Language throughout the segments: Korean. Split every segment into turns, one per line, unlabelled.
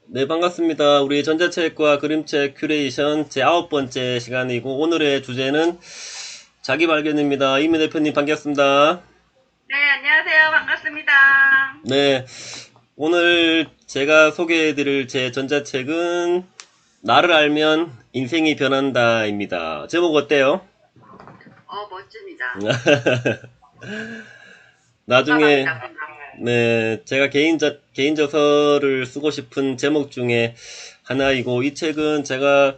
네, 반갑습니다. 우리 전자책과 그림책 큐레이션 제 9번째 시간이고, 오늘의 주제는 자기 발견입니다. 이미 대표님 반갑습니다.
네, 안녕하세요. 반갑습니다.
네, 오늘 제가 소개해드릴 제 전자책은 나를 알면 인생이 변한다입니다. 제목 어때요?
멋집니다.
나중에,
공감합니다. 공감.
네, 제가 개인 저서를 쓰고 싶은 제목 중에 하나이고, 이 책은 제가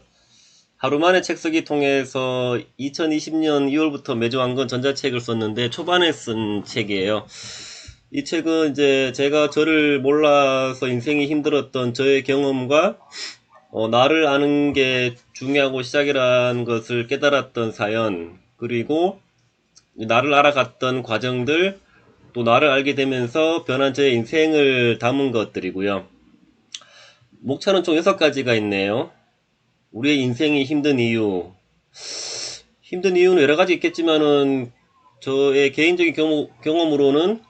하루 만에 책 쓰기 통해서 2020년 2월부터 매주 한 권 전자책을 썼는데 초반에 쓴 책이에요. 이 책은 이제 제가 저를 몰라서 인생이 힘들었던 저의 경험과 나를 아는 게 중요하고 시작이라는 것을 깨달았던 사연, 그리고 나를 알아갔던 과정들, 또 나를 알게 되면서 변한 제 인생을 담은 것들이고요. 목차는 총 6가지가 있네요. 우리의 인생이 힘든 이유, 힘든 이유는 여러 가지 있겠지만은 저의 개인적인 경험으로는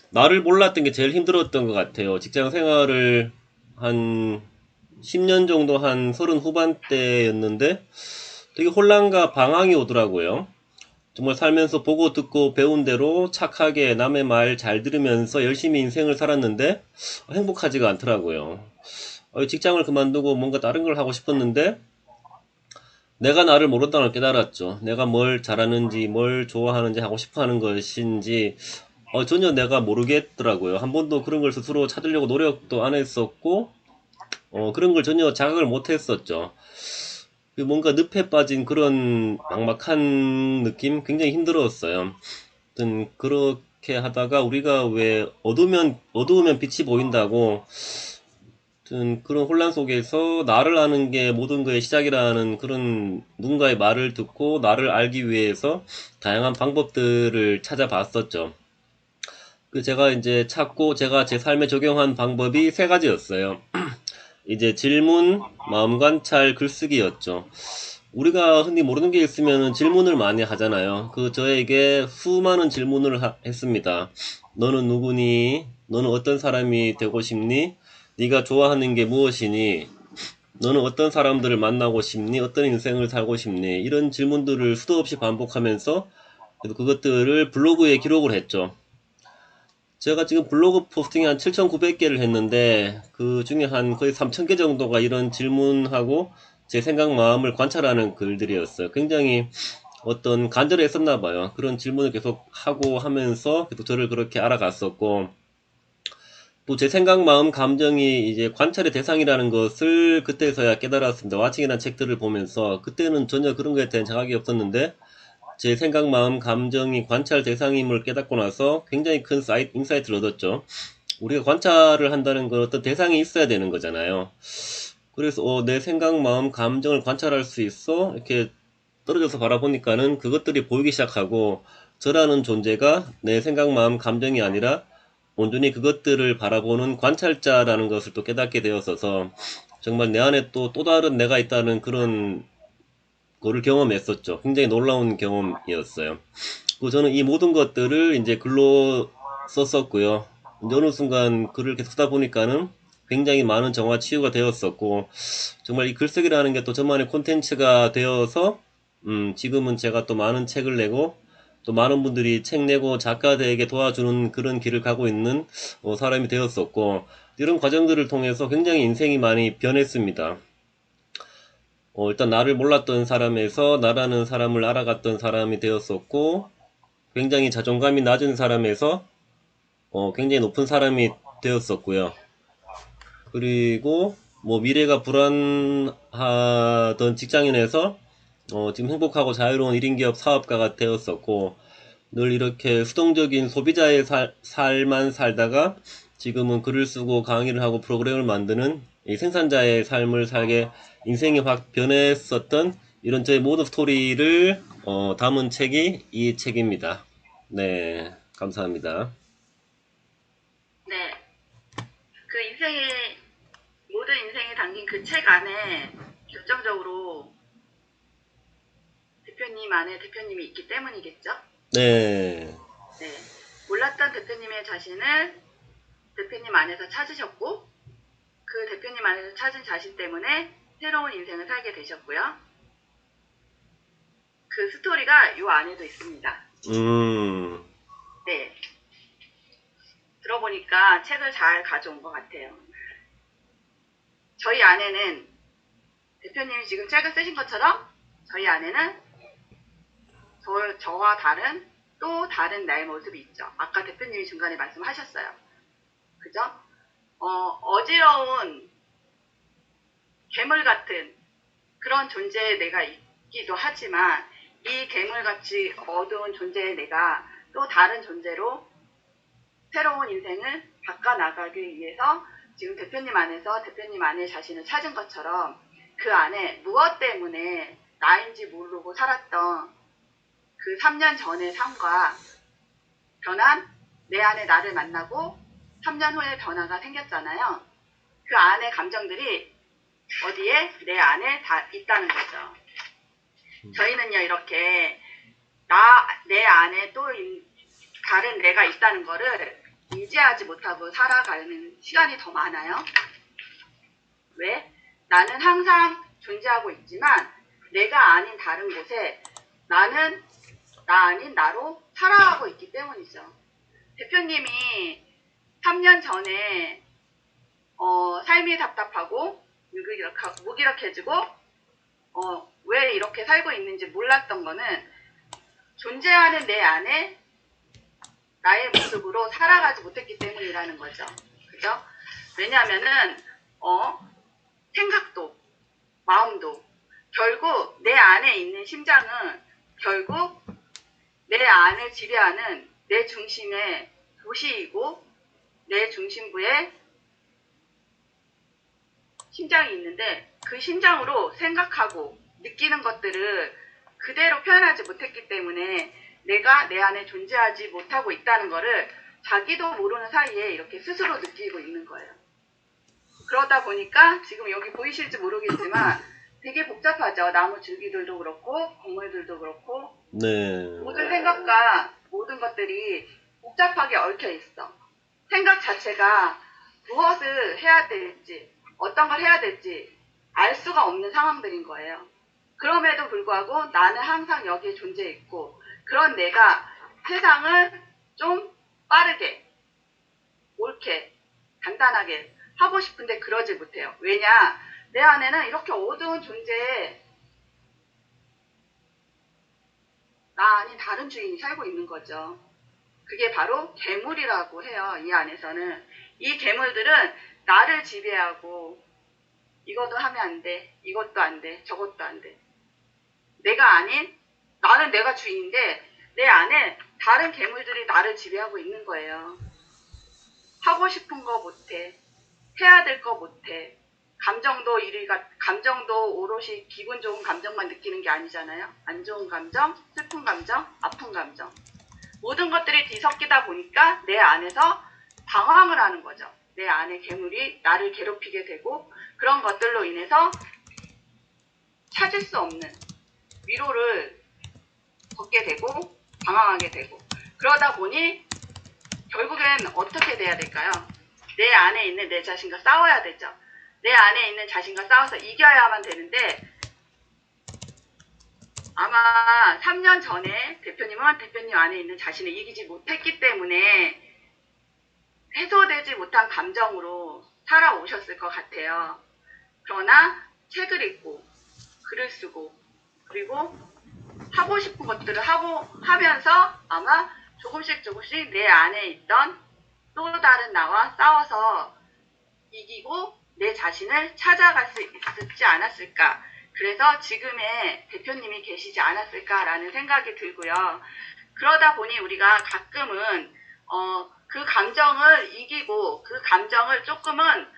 나를 몰랐던 게 제일 힘들었던 것 같아요. 직장 생활을 한 10년 정도 한 30 후반대였는데 되게 혼란과 방황이 오더라고요. 정말 살면서 보고 듣고 배운 대로 착하게 남의 말 잘 들으면서 열심히 인생을 살았는데 행복하지가 않더라고요. 직장을 그만두고 뭔가 다른 걸 하고 싶었는데 내가 나를 모른다는 걸 깨달았죠. 내가 뭘 잘하는지, 뭘 좋아하는지, 하고 싶어 하는 것인지, 전혀 내가 모르겠더라고요. 한 번도 그런 걸 스스로 찾으려고 노력도 안 했었고, 그런 걸 전혀 자각을 못 했었죠. 뭔가 늪에 빠진 그런 막막한 느낌? 굉장히 힘들었어요. 아무튼, 그렇게 하다가 우리가 왜 어두우면 빛이 보인다고, 아무튼 그런 혼란 속에서 나를 아는 게 모든 거의 시작이라는 그런 누군가의 말을 듣고 나를 알기 위해서 다양한 방법들을 찾아봤었죠. 제가 이제 찾고 제가 제 삶에 적용한 방법이 3가지였어요. 이제 질문, 마음 관찰, 글쓰기였죠. 우리가 흔히 모르는 게 있으면 질문을 많이 하잖아요. 저에게 수많은 질문을 했습니다. 너는 누구니? 너는 어떤 사람이 되고 싶니? 네가 좋아하는 게 무엇이니? 너는 어떤 사람들을 만나고 싶니? 어떤 인생을 살고 싶니? 이런 질문들을 수도 없이 반복하면서 그것들을 블로그에 기록을 했죠. 제가 지금 블로그 포스팅이 한 7,900개를 했는데 그 중에 한 거의 3,000개 정도가 이런 질문하고 제 생각 마음을 관찰하는 글들이었어요. 굉장히 어떤 간절했었나 봐요. 그런 질문을 계속 하고 하면서 계속 저를 그렇게 알아갔었고, 또 제 생각 마음 감정이 이제 관찰의 대상이라는 것을 그때서야 깨달았습니다. 와칭이라는 책들을 보면서. 그때는 전혀 그런 거에 대한 자각이 없었는데 제 생각, 마음, 감정이 관찰 대상임을 깨닫고 나서 굉장히 큰 인사이트를 얻었죠. 우리가 관찰을 한다는 건 어떤 대상이 있어야 되는 거잖아요. 그래서 내 생각, 마음, 감정을 관찰할 수 있어? 이렇게 떨어져서 바라보니까는 그것들이 보이기 시작하고 저라는 존재가 내 생각, 마음, 감정이 아니라 온전히 그것들을 바라보는 관찰자라는 것을 또 깨닫게 되었어서 정말 내 안에 또 다른 내가 있다는 그런 거를 경험했었죠. 굉장히 놀라운 경험이었어요. 저는 이 모든 것들을 이제 글로 썼었고요. 이제 어느 순간 글을 계속 쓰다 보니까는 굉장히 많은 정화 치유가 되었었고, 정말 이 글쓰기라는 게 또 저만의 콘텐츠가 되어서, 지금은 제가 또 많은 책을 내고, 또 많은 분들이 책 내고 작가들에게 도와주는 그런 길을 가고 있는 사람이 되었었고, 이런 과정들을 통해서 굉장히 인생이 많이 변했습니다. 일단 나를 몰랐던 사람에서 나라는 사람을 알아갔던 사람이 되었었고, 굉장히 자존감이 낮은 사람에서 굉장히 높은 사람이 되었었고요. 그리고 뭐 미래가 불안하던 직장인에서 지금 행복하고 자유로운 1인 기업 사업가가 되었었고, 늘 이렇게 수동적인 소비자의 삶만 살다가 지금은 글을 쓰고 강의를 하고 프로그램을 만드는 이 생산자의 삶을 살게 인생이 확 변했었던 이런 저의 모든 스토리를 담은 책이 이 책입니다. 네, 감사합니다.
네, 모든 인생이 담긴 그 책 안에 결정적으로 대표님 안에 대표님이 있기 때문이겠죠?
네,
네. 몰랐던 대표님의 자신을 대표님 안에서 찾으셨고, 그 대표님 안에서 찾은 자신 때문에 새로운 인생을 살게 되셨고요. 그 스토리가 요 안에도 있습니다. 네. 들어보니까 책을 잘 가져온 것 같아요. 저희 안에는 대표님이 지금 책을 쓰신 것처럼 저희 안에는 저와 다른 또 다른 나의 모습이 있죠. 아까 대표님이 중간에 말씀하셨어요. 그죠? 어지러운 괴물 같은 그런 존재의 내가 있기도 하지만 이 괴물같이 어두운 존재의 내가 또 다른 존재로 새로운 인생을 바꿔나가기 위해서 지금 대표님 안에서 대표님 안에 자신을 찾은 것처럼 그 안에 무엇 때문에 나인지 모르고 살았던 그 3년 전의 삶과 변한 내 안에 나를 만나고 3년 후에 변화가 생겼잖아요. 그 안에 감정들이 어디에? 내 안에 다 있다는 거죠. 저희는요, 이렇게 내 안에 또 다른 내가 있다는 거를 인지하지 못하고 살아가는 시간이 더 많아요. 왜? 나는 항상 존재하고 있지만 내가 아닌 다른 곳에 나는 나 아닌 나로 살아가고 있기 때문이죠. 대표님이 3년 전에 삶이 답답하고 무기력해지고 왜 이렇게 살고 있는지 몰랐던 거는 존재하는 내 안에 나의 모습으로 살아가지 못했기 때문이라는 거죠. 그죠? 왜냐하면은 생각도 마음도 결국 내 안에 있는 심장은 결국 내 안을 지배하는 내 중심의 도시이고 내 중심부에 심장이 있는데 그 심장으로 생각하고 느끼는 것들을 그대로 표현하지 못했기 때문에 내가 내 안에 존재하지 못하고 있다는 거를 자기도 모르는 사이에 이렇게 스스로 느끼고 있는 거예요. 그러다 보니까 지금 여기 보이실지 모르겠지만 되게 복잡하죠. 나무 줄기들도 그렇고 건물들도 그렇고
네.
모든 생각과 모든 것들이 복잡하게 얽혀 있어. 생각 자체가 무엇을 해야 될지 어떤 걸 해야 될지 알 수가 없는 상황들인 거예요. 그럼에도 불구하고 나는 항상 여기에 존재해 있고 그런 내가 세상을 좀 빠르게 옳게 간단하게 하고 싶은데 그러지 못해요. 왜냐? 내 안에는 이렇게 어두운 존재에 나 아닌 다른 주인이 살고 있는 거죠. 그게 바로 괴물이라고 해요. 이 안에서는. 이 괴물들은 나를 지배하고 이것도 하면 안 돼. 이것도 안 돼. 저것도 안 돼. 내가 아닌 나는 내가 주인인데 내 안에 다른 괴물들이 나를 지배하고 있는 거예요. 하고 싶은 거 못해. 해야 될 거 못해. 감정도 오롯이 기분 좋은 감정만 느끼는 게 아니잖아요. 안 좋은 감정, 슬픈 감정, 아픈 감정. 모든 것들이 뒤섞이다 보니까 내 안에서 방황을 하는 거죠. 내 안에 괴물이 나를 괴롭히게 되고 그런 것들로 인해서 찾을 수 없는 위로를 걷게 되고 방황하게 되고 그러다 보니 결국엔 어떻게 돼야 될까요? 내 안에 있는 내 자신과 싸워야 되죠. 내 안에 있는 자신과 싸워서 이겨야만 되는데 아마 3년 전에 대표님은 대표님 안에 있는 자신을 이기지 못했기 때문에 해소되지 못한 감정으로 살아오셨을 것 같아요. 그러나 책을 읽고 글을 쓰고 그리고 하고 싶은 것들을 하면서 아마 조금씩 내 안에 있던 또 다른 나와 싸워서 이기고 내 자신을 찾아갈 수 있지 않았을까. 그래서 지금의 대표님이 계시지 않았을까라는 생각이 들고요. 그러다 보니 우리가 가끔은 그 감정을 이기고 그 감정을 조금은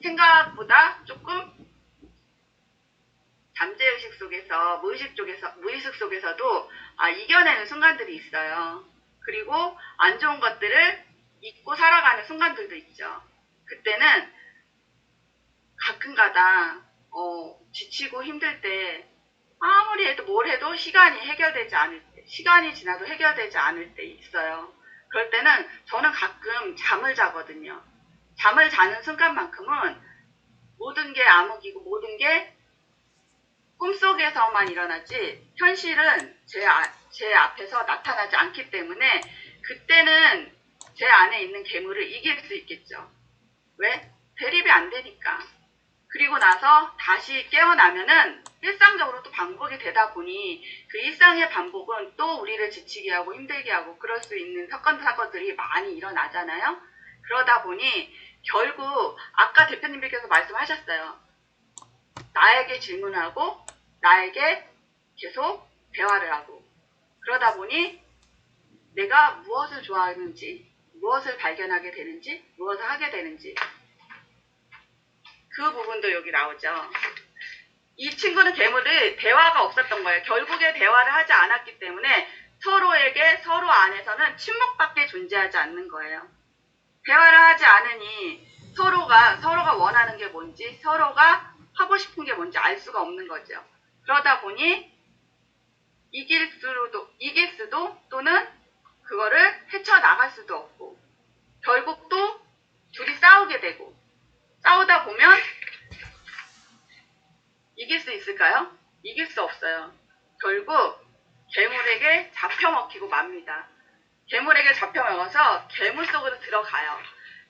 생각보다 조금 잠재의식 속에서 무의식 속에서도 이겨내는 순간들이 있어요. 그리고 안 좋은 것들을 잊고 살아가는 순간들도 있죠. 그때는 가끔가다 지치고 힘들 때 아무리 해도 뭘 해도 시간이 지나도 해결되지 않을 때 있어요. 그럴 때는 저는 가끔 잠을 자거든요. 잠을 자는 순간만큼은 모든 게 암흑이고 모든 게 꿈속에서만 일어나지 현실은 제 앞에서 나타나지 않기 때문에 그때는 제 안에 있는 괴물을 이길 수 있겠죠. 왜? 대립이 안 되니까. 그리고 나서 다시 깨어나면은 일상적으로 또 반복이 되다 보니 그 일상의 반복은 또 우리를 지치게 하고 힘들게 하고 그럴 수 있는 사건들이 많이 일어나잖아요. 그러다 보니 결국 아까 대표님께서 말씀하셨어요. 나에게 질문하고 나에게 계속 대화를 하고 그러다 보니 내가 무엇을 좋아하는지 무엇을 발견하게 되는지 무엇을 하게 되는지 그 부분도 여기 나오죠. 이 친구는 괴물이 대화가 없었던 거예요. 결국에 대화를 하지 않았기 때문에 서로 안에서는 침묵밖에 존재하지 않는 거예요. 대화를 하지 않으니 서로가 원하는 게 뭔지 서로가 하고 싶은 게 뭔지 알 수가 없는 거죠. 그러다 보니 이길 수도 또는 그거를 헤쳐나갈 수도 없고 결국 또 둘이 싸우게 되고 싸우다 보면 이길 수 있을까요? 이길 수 없어요. 결국 괴물에게 잡혀먹히고 맙니다. 괴물에게 잡혀먹어서 괴물 속으로 들어가요.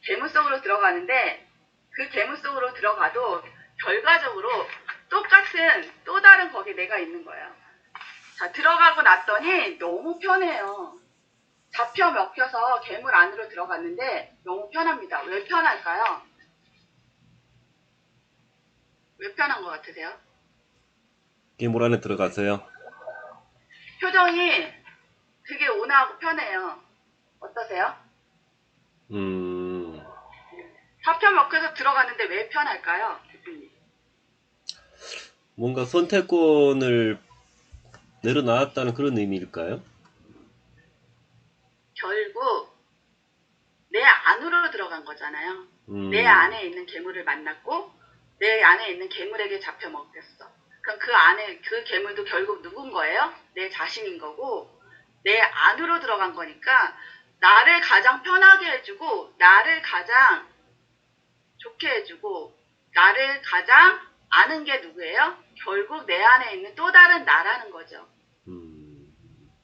괴물 속으로 들어가는데 그 괴물 속으로 들어가도 결과적으로 똑같은 또 다른 거기 내가 있는 거예요. 자, 들어가고 났더니 너무 편해요. 잡혀 먹혀서 괴물 안으로 들어갔는데 너무 편합니다. 왜 편할까요? 왜 편한 것 같으세요?
괴물 안에 들어가서요.
표정이 되게 온화하고 편해요. 어떠세요? 잡혀 먹혀서 들어갔는데 왜 편할까요?
뭔가 선택권을 내려놨다는 그런 의미일까요?
결국 내 안으로 들어간 거잖아요. 내 안에 있는 괴물을 만났고 내 안에 있는 괴물에게 잡혀 먹혔어. 그럼 그 안에 그 괴물도 결국 누군 거예요? 내 자신인 거고 내 안으로 들어간 거니까 나를 가장 편하게 해주고 나를 가장 좋게 해주고 나를 가장 아는 게 누구예요? 결국 내 안에 있는 또 다른 나라는 거죠.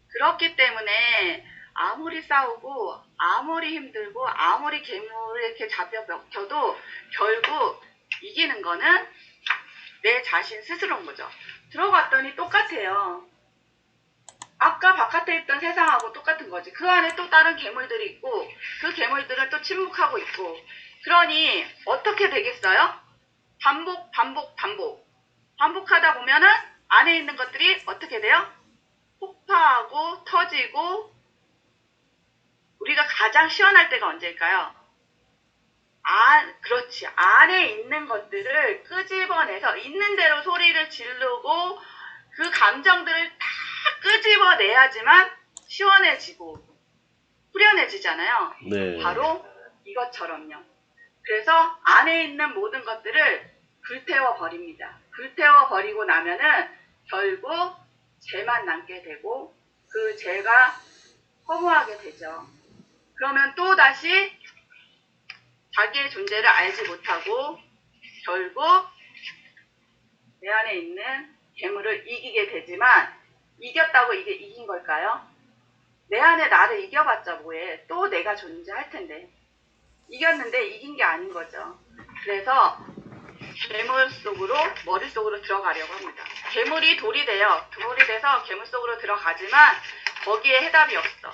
그렇기 때문에 아무리 싸우고 아무리 힘들고 아무리 괴물에 이렇게 잡혀 먹혀도 결국 이기는 거는 내 자신 스스로인 거죠. 들어갔더니 똑같아요. 아까 바깥에 있던 세상하고 똑같은 거지. 그 안에 또 다른 괴물들이 있고 그 괴물들은 또 침묵하고 있고 그러니 어떻게 되겠어요? 반복하다 보면은 안에 있는 것들이 어떻게 돼요? 폭파하고 터지고 우리가 가장 시원할 때가 언제일까요? 그렇지. 안에 있는 것들을 끄집어내서 있는 대로 소리를 지르고 그 감정들을 다 끄집어내야지만 시원해지고 후련해지잖아요.
네.
바로 이것처럼요. 그래서 안에 있는 모든 것들을 불태워버립니다. 불태워버리고 나면은 결국 죄만 남게 되고 그 죄가 허무하게 되죠. 그러면 또다시 자기의 존재를 알지 못하고 결국 내 안에 있는 괴물을 이기게 되지만 이겼다고 이게 이긴 걸까요? 내 안에 나를 이겨봤자 뭐해. 또 내가 존재할 텐데. 이겼는데 이긴 게 아닌 거죠. 그래서 괴물 속으로 머릿속으로 들어가려고 합니다. 괴물이 돌이 돼요. 돌이 돼서 괴물 속으로 들어가지만 거기에 해답이 없어.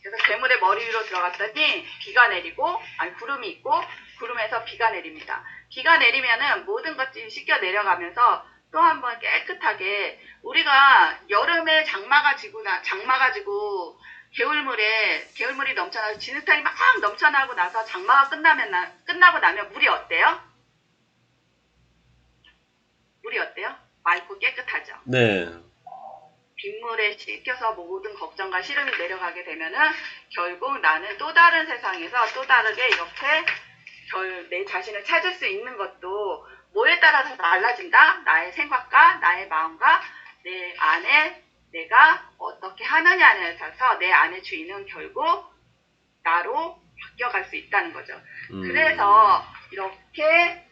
그래서 괴물의 머리 위로 들어갔더니 비가 내리고 구름이 있고 구름에서 비가 내립니다. 비가 내리면은 모든 것들이 씻겨 내려가면서 또 한 번 깨끗하게 우리가 여름에 장마가 지고 개울물이 넘쳐나서 진흙탕이 막 넘쳐나고 나서 장마가 끝나고 나면 물이 어때요? 물이 어때요? 맑고 깨끗하죠.
네.
빗물에 씻겨서 모든 걱정과 시름이 내려가게 되면은 결국 나는 또 다른 세상에서 또 다르게 이렇게 내 자신을 찾을 수 있는 것도 뭐에 따라서 달라진다? 나의 생각과 나의 마음과 내 안에 내가 어떻게 하느냐에 따라서 내 안의 주인은 결국 나로 바뀌어갈 수 있다는 거죠.
음,
그래서 이렇게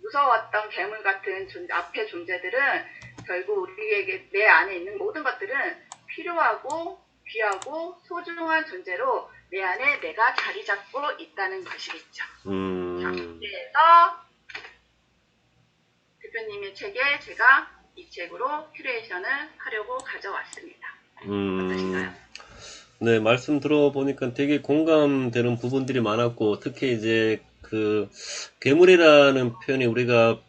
무서웠던 괴물 같은 앞의 존재들은 결국 우리에게 내 안에 있는 모든 것들은 필요하고 귀하고 소중한 존재로 내 안에 내가 자리 잡고 있다는 것이겠죠. 자, 그래서 대표님의 책에 제가 이 책으로 큐레이션을 하려고 가져왔습니다. 어떠신가요?
네, 말씀 들어보니까 되게 공감되는 부분들이 많았고, 특히 이제 그 괴물이라는 표현이 우리가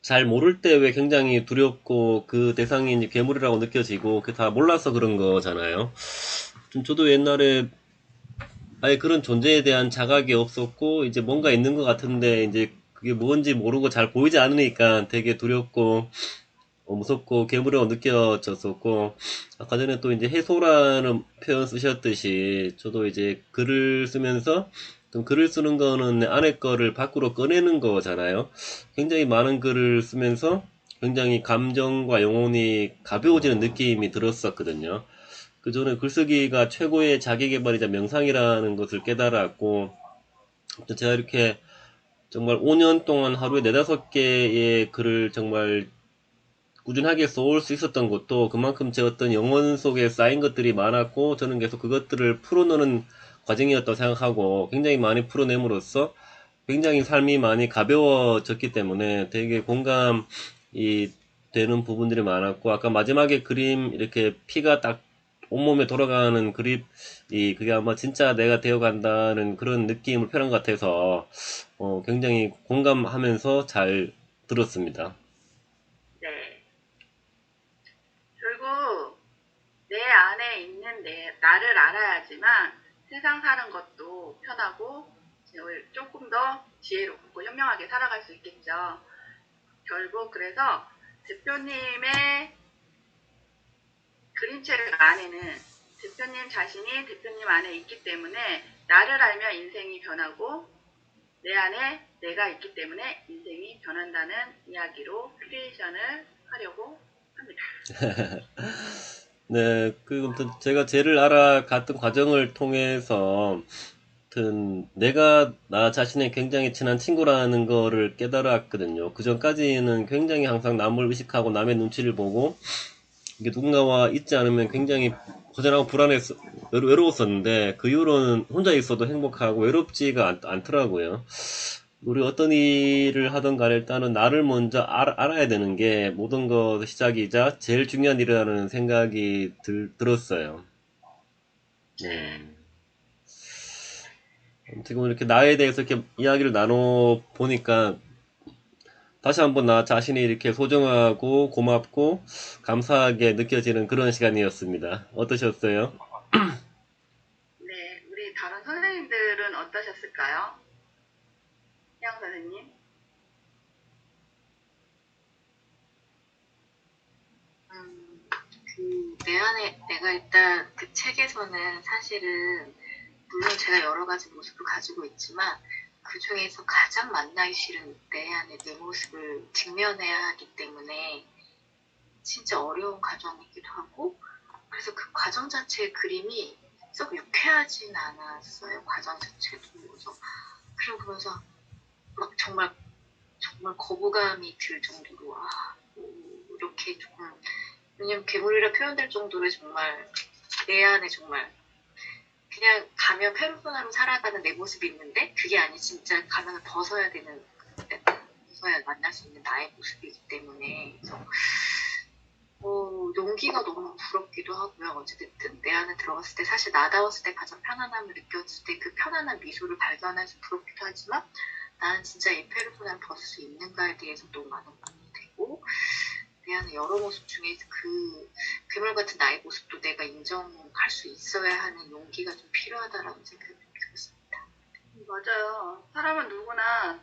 잘 모를 때 왜 굉장히 두렵고 그 대상이 이제 괴물이라고 느껴지고 그게 다 몰라서 그런 거잖아요. 좀 저도 옛날에 아예 그런 존재에 대한 자각이 없었고 이제 뭔가 있는 것 같은데 이제 그게 뭔지 모르고 잘 보이지 않으니까 되게 두렵고 무섭고 괴물이라고 느껴졌었고 아까 전에 또 이제 해소라는 표현 쓰셨듯이 저도 이제 글을 쓰면서 좀 글을 쓰는 거는 내 안에 거를 밖으로 꺼내는 거잖아요. 굉장히 많은 글을 쓰면서 굉장히 감정과 영혼이 가벼워지는 느낌이 들었었거든요. 그 전에 글쓰기가 최고의 자기계발이자 명상이라는 것을 깨달았고 제가 이렇게 정말 5년 동안 하루에 4-5개의 글을 정말 꾸준하게 써올 수 있었던 것도 그만큼 제 어떤 영혼 속에 쌓인 것들이 많았고 저는 계속 그것들을 풀어내는 과정이었다고 생각하고 굉장히 많이 풀어냄으로써 굉장히 삶이 많이 가벼워졌기 때문에 되게 공감이 되는 부분들이 많았고 아까 마지막에 그림 이렇게 피가 딱 온몸에 돌아가는 그립이 그게 아마 진짜 내가 되어간다는 그런 느낌을 표현한 것 같아서 굉장히 공감하면서 잘 들었습니다.
네. 결국 내 안에 있는 나를 알아야지만 세상 사는 것도 편하고 조금 더 지혜롭고 현명하게 살아갈 수 있겠죠. 결국 그래서 대표님의 그림책 안에는 대표님 자신이 대표님 안에 있기 때문에 나를 알면 인생이 변하고 내 안에 내가 있기 때문에 인생이 변한다는 이야기로 크리에이션을 하려고 합니다.
네, 제가 쟤를 알아갔던 과정을 통해서, 내가 나 자신의 굉장히 친한 친구라는 거를 깨달았거든요. 그 전까지는 굉장히 항상 남을 의식하고 남의 눈치를 보고, 이게 누군가와 있지 않으면 굉장히 허전하고 외로웠었는데, 그 이후로는 혼자 있어도 행복하고 외롭지가 않더라고요. 우리 어떤 일을 하든 간에 일단은 나를 먼저 알아야 되는 게 모든 것 시작이자 제일 중요한 일이라는 생각이 들었어요. 네. 지금 이렇게 나에 대해서 이렇게 이야기를 나눠 보니까 다시 한번 나 자신이 이렇게 소중하고 고맙고 감사하게 느껴지는 그런 시간이었습니다. 어떠셨어요?
네, 우리 다른 선생님들은 어떠셨을까요? 양 선생님?
내 안에 내가 일단 그 책에서는 사실은 물론 제가 여러 가지 모습을 가지고 있지만 그 중에서 가장 만나기 싫은 내 안에 내 모습을 직면해야 하기 때문에 진짜 어려운 과정이기도 하고 그래서 그 과정 자체의 그림이 썩 유쾌하진 않았어요. 과정 자체도. 그래서 그러고 보면서 막 정말 거부감이 들 정도로 이렇게 조금 왜냐면 괴물이라 표현될 정도로 정말 내 안에 정말 그냥 가면 페르소나로 살아가는 내 모습이 있는데 그게 아니 진짜 가면을 벗어야 되는 벗어야 만날 수 있는 나의 모습이기 때문에 그래서 용기가 너무 부럽기도 하고요. 어찌됐든 내 안에 들어갔을 때 사실 나다웠을 때 가장 편안함을 느꼈을 때 그 편안한 미소를 발견해서 부럽기도 하지만 나는 진짜 이 페르소나를 벗을 수 있는가에 대해서 너무 많은 고민이 되고 내 안에 여러 모습 중에 그 괴물 같은 나의 모습도 내가 인정할 수 있어야 하는 용기가 좀 필요하다라는 생각이 들었습니다.
맞아요. 사람은 누구나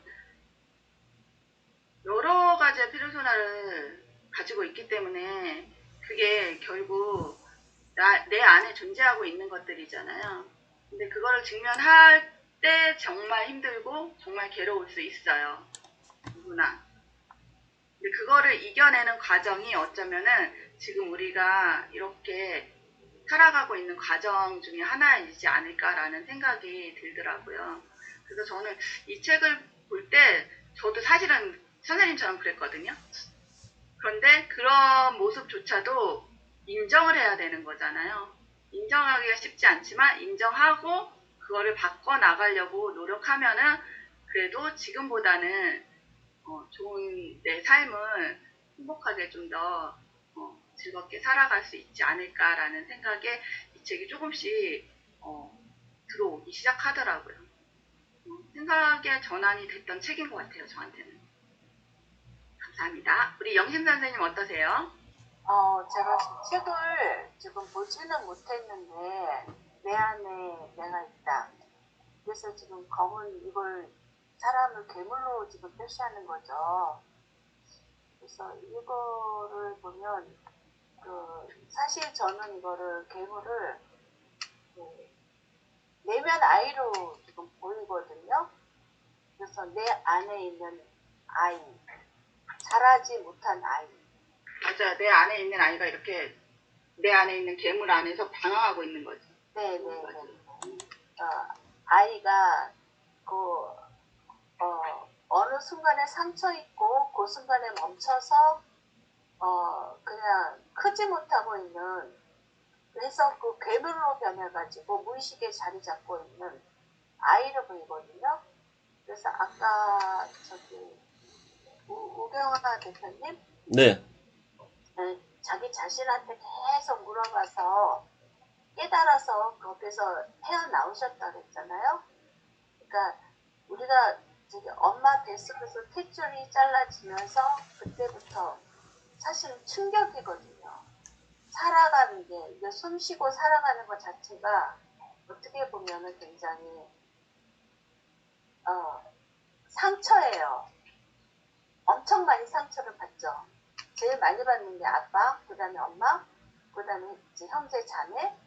여러 가지의 페르소나를 가지고 있기 때문에 그게 결국 내 안에 존재하고 있는 것들이잖아요. 근데 그거를 직면할 때 정말 힘들고 정말 괴로울 수 있어요. 누구나. 근데 그거를 이겨내는 과정이 어쩌면은 지금 우리가 이렇게 살아가고 있는 과정 중에 하나이지 않을까라는 생각이 들더라고요. 그래서 저는 이 책을 볼 때 저도 사실은 선생님처럼 그랬거든요. 그런데 그런 모습조차도 인정을 해야 되는 거잖아요. 인정하기가 쉽지 않지만 인정하고 그거를 바꿔 나가려고 노력하면은 그래도 지금보다는 좋은 내 삶을 행복하게 좀 더 즐겁게 살아갈 수 있지 않을까라는 생각에 이 책이 조금씩 들어오기 시작하더라고요. 생각의 전환이 됐던 책인 것 같아요, 저한테는. 감사합니다. 우리 영심 선생님 어떠세요?
제가 책을 지금 보지는 못했는데 내 안에 내가 있다. 그래서 지금 검은 이걸 사람을 괴물로 지금 표시하는 거죠. 그래서 이거를 보면 사실 저는 이거를 괴물을 내면 아이로 지금 보이거든요. 그래서 내 안에 있는 아이, 자라지 못한 아이.
맞아요. 내 안에 있는 아이가 이렇게 내 안에 있는 괴물 안에서 방황하고 있는 거죠.
네네네. 아이가 어느 순간에 상처 있고 그 순간에 멈춰서 그냥 크지 못하고 있는, 그래서 그 괴물로 변해가지고 무의식에 자리 잡고 있는 아이로 보이거든요. 그래서 아까 우경화 대표님
네.
자기 자신한테 계속 물어봐서 깨달아서 거기서 헤어나오셨다 그랬잖아요. 그러니까 우리가 엄마 뱃속에서 탯줄이 잘라지면서 그때부터 사실은 충격이거든요. 살아가는 게, 이게 숨 쉬고 살아가는 것 자체가 어떻게 보면은 굉장히 상처예요. 엄청 많이 상처를 받죠. 제일 많이 받는 게 아빠, 그 다음에 엄마, 그 다음에 이제 형제, 자매,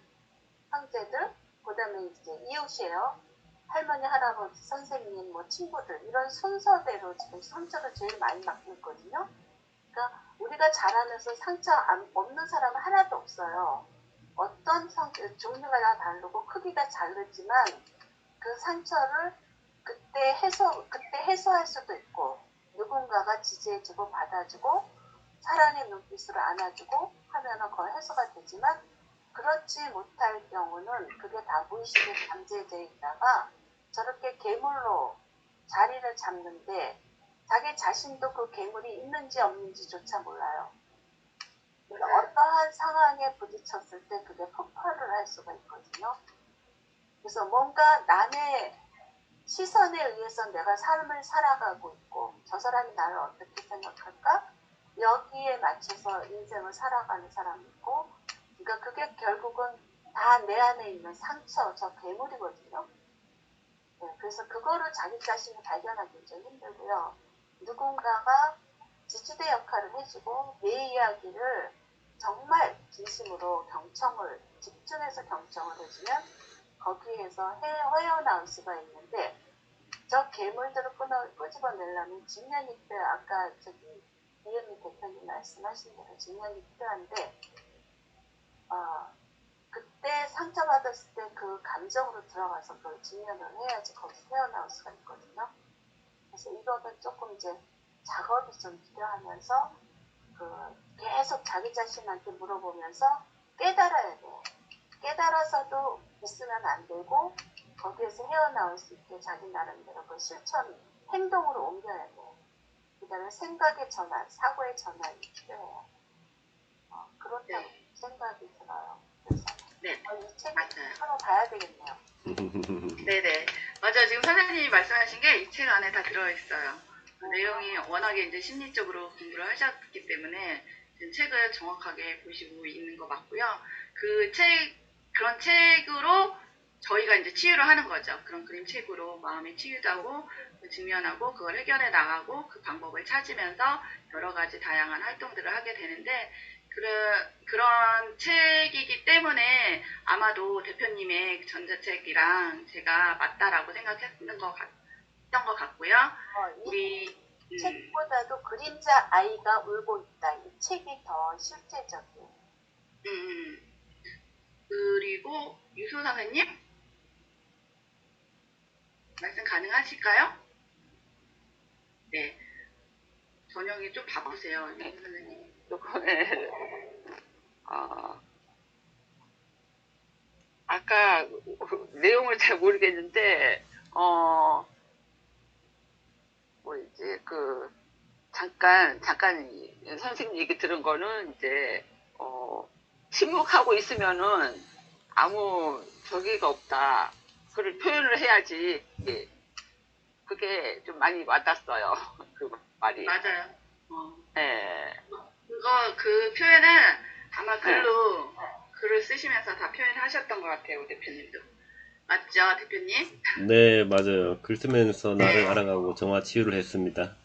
형제들, 그 다음에 이제 이웃이에요. 할머니, 할아버지, 선생님, 뭐 친구들, 이런 순서대로 지금 상처를 제일 많이 받고 있거든요. 그러니까 우리가 자라면서 상처 없는 사람은 하나도 없어요. 어떤 종류가 다 다르고 크기가 다르지만 그 상처를 그때 해소할 수도 있고, 누군가가 지지해주고 받아주고 사랑의 눈빛으로 안아주고 하면은 거의 해소가 되지만, 그렇지 못할 경우는 그게 다 무의식에 잠재되어 있다가 저렇게 괴물로 자리를 잡는데 자기 자신도 그 괴물이 있는지 없는지조차 몰라요. 그러니까 어떠한 상황에 부딪혔을 때 그게 폭발을 할 수가 있거든요. 그래서 뭔가 남의 시선에 의해서 내가 삶을 살아가고 있고 저 사람이 나를 어떻게 생각할까? 여기에 맞춰서 인생을 살아가는 사람이 있고, 그러니까 그게 결국은 다 내 안에 있는 상처, 저 괴물이거든요. 네, 그래서 그거를 자기 자신이 발견하기 좀 힘들고요. 누군가가 지지대 역할을 해주고 내 이야기를 정말 진심으로 집중해서 경청을 해주면 거기에서 헤어나올 수가 있는데, 저 괴물들을 끄집어내려면 직면이 필요해요. 아까 이은미 대표님 말씀하신 대로 직면이 필요한데, 그때 상처받았을 때 그 감정으로 들어가서 그걸 직면을 해야지 거기서 헤어나올 수가 있거든요. 그래서 이거는 조금 이제 작업이 좀 필요하면서 계속 자기 자신한테 물어보면서 깨달아야 돼요. 깨달아서도 있으면 안 되고 거기에서 헤어나올 수 있게 자기 나름대로 그 실천, 행동으로 옮겨야 돼요. 그 다음에 생각의 전환, 사고의 전환이 필요해요. 그렇다고 생각이 들어요. 그래서
네,
이 책을
맞아요.
서로 봐야 되겠네요.
네네. 맞아요. 지금 선생님이 말씀하신 게 이 책 안에 다 들어있어요. 그 내용이 워낙에 이제 심리적으로 공부를 하셨기 때문에 지금 책을 정확하게 보시고 있는 거 맞고요. 그런 책으로 저희가 이제 치유를 하는 거죠. 그런 그림책으로 마음의 치유도 하고, 직면하고, 그걸 해결해 나가고, 그 방법을 찾으면서 여러 가지 다양한 활동들을 하게 되는데, 그런 책이기 때문에 아마도 대표님의 전자책이랑 제가 맞다라고 생각했던 것 같고요.
이 책보다도 그림자 아이가 울고 있다. 이 책이 더 실제적이에요.
그리고 유소 선생님 말씀 가능하실까요? 네. 저녁에 좀 바쁘세요, 유소 선생님.
네. 아까 내용을 잘 모르겠는데, 뭐였지, 잠깐 선생님 얘기 들은 거는 이제, 침묵하고 있으면은 아무 저기가 없다. 그걸 표현을 해야지. 예. 그게 좀 많이 와닿았어요. 그 말이.
맞아요.
예.
그 표현은 아마 글을 쓰시면서 다 표현하셨던 것 같아요, 대표님도. 맞죠, 대표님?
네, 맞아요. 글 쓰면서 나를 알아가고 정화 치유를 했습니다.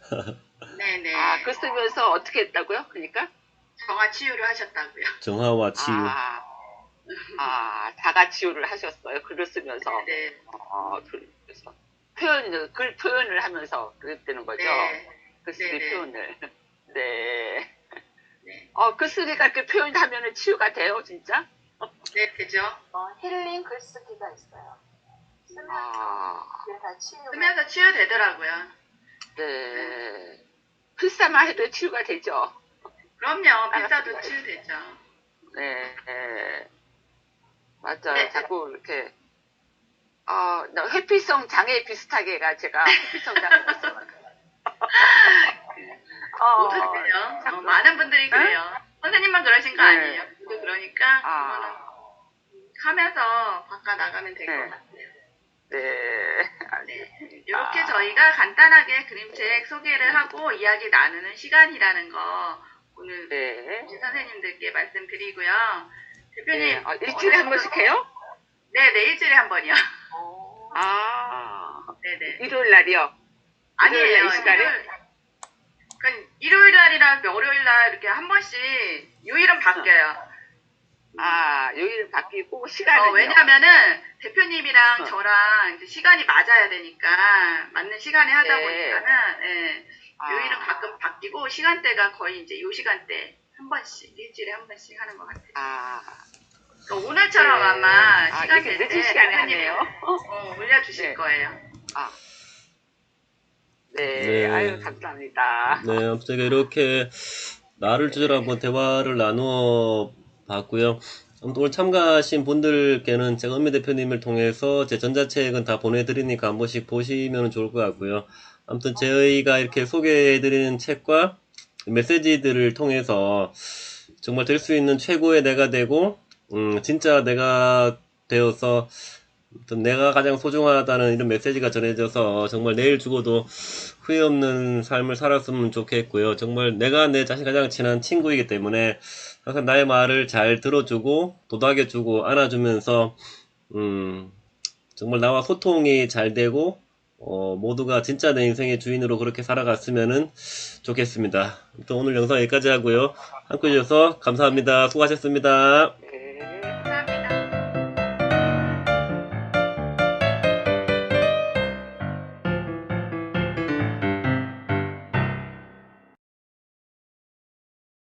네네.
글 쓰면서 어떻게 했다고요? 그러니까?
정화 치유를 하셨다고요.
정화와 치유.
자가 치유를 하셨어요. 글을 쓰면서.
네.
그래서 글 표현을 하면서 그랬다는 거죠.
네.
글 쓰기
네네.
표현을. 네.
네.
글 쓰기가 이렇게 표현하면 치유가 돼요, 진짜?
네, 되죠.
힐링 글쓰기가 있어요. 쓰면서 그게 다 치유가
쓰면서 치유되더라고요.
네. 필사만 해도 치유가 되죠.
그럼요, 필사도 치유되죠.
네. 맞아요.
네.
자꾸 이렇게, 나 회피성 장애 비슷하게가 제가 회피성 장애 비슷하게.
그래요. 많은 분들이 그래요. 선생님만 그러신 거
네.
아니에요. 저도 그러니까 그거는 하면서 바꿔 나가면 될 것
네.
같아요.
네.
네. 이렇게 저희가 간단하게 그림책 소개를 하고 이야기 나누는 시간이라는 거 오늘
네.
우리 선생님들께 말씀드리고요. 대표님.
일주일에 한 번씩 해요?
네, 일주일에 한 번이요. 네네.
일요일 날이요?
아니에요.
이 시간에?
일요일 날이랑 월요일 날 이렇게 한 번씩 요일은 바뀌어요.
요일은 바뀌고 시간은요?
왜냐면은 대표님이랑 저랑 이제 시간이 맞아야 되니까 맞는 시간에 하다
네.
보니까는 요일은 가끔 바뀌고 시간대가 거의 이제 요 시간대 한 번씩 일주일에 한 번씩 하는 것 같아요. 그러니까 오늘처럼
네.
아마
이렇게
시간대
늦은
때
시간에
대표님이
하네요.
올려주실
네.
거예요.
네. 아유, 감사합니다.
네, 아무튼 이렇게 나를 주제로 한번 대화를 나누어 봤고요. 아무튼 오늘 참가하신 분들께는 제가 은미 대표님을 통해서 제 전자책은 다 보내드리니까 한 번씩 보시면 좋을 것 같고요. 아무튼 저희가 이렇게 소개해드리는 책과 메시지들을 통해서 정말 될 수 있는 최고의 내가 되고, 진짜 내가 되어서 아무튼 내가 가장 소중하다는 이런 메시지가 전해져서 정말 내일 죽어도 후회 없는 삶을 살았으면 좋겠고요. 정말 내가 내 자신 가장 친한 친구이기 때문에 항상 나의 말을 잘 들어주고 도닥여주고 안아주면서 정말 나와 소통이 잘 되고 모두가 진짜 내 인생의 주인으로 그렇게 살아갔으면 좋겠습니다. 또 오늘 영상 여기까지 하고요. 함께 해주셔서 감사합니다. 수고하셨습니다.